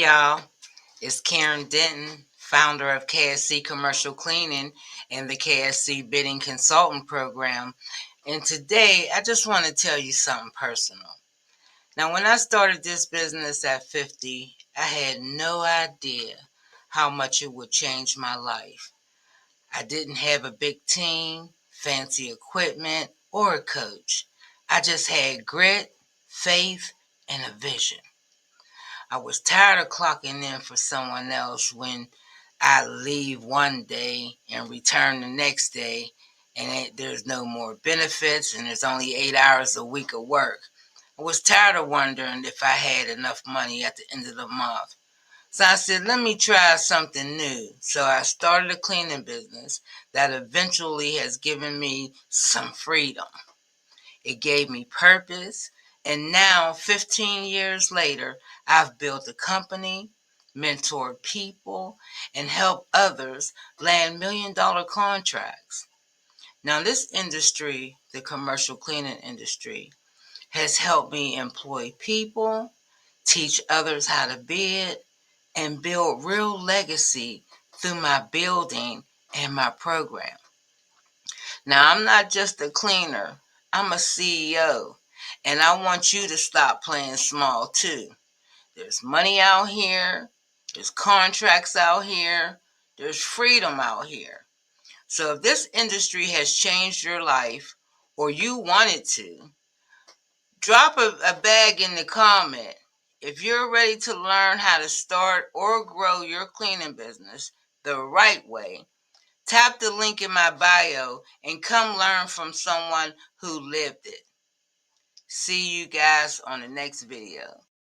y'all. It's Karen Denton, founder of KSC Commercial Cleaning and the KSC Bidding Consultant Program. And today, I just want to tell you something personal. Now, when I started this business at 50, I had no idea how much it would change my life. I didn't have a big team, fancy equipment, or a coach. I just had grit, faith, and a vision. I was tired of clocking in for someone else when I leave one day and return the next day, and there's no more benefits and there's only 8 hours a week of work. I was tired of wondering if I had enough money at the end of the month. So I said, let me try something new. So I started a cleaning business that eventually has given me some freedom. It gave me purpose. And now, 15 years later, I've built a company, mentored people, and helped others land $1 million contracts. Now, this industry, the commercial cleaning industry, has helped me employ people, teach others how to bid, and build real legacy through my building and my program. Now, I'm not just a cleaner, I'm a CEO, and I want you to stop playing small too. There's money out here, there's contracts out here, there's freedom out here. So if this industry has changed your life or you want it to, drop a bag in the comment. If you're ready to learn how to start or grow your cleaning business the right way, tap the link in my bio and come learn from someone who lived it. See you guys on the next video.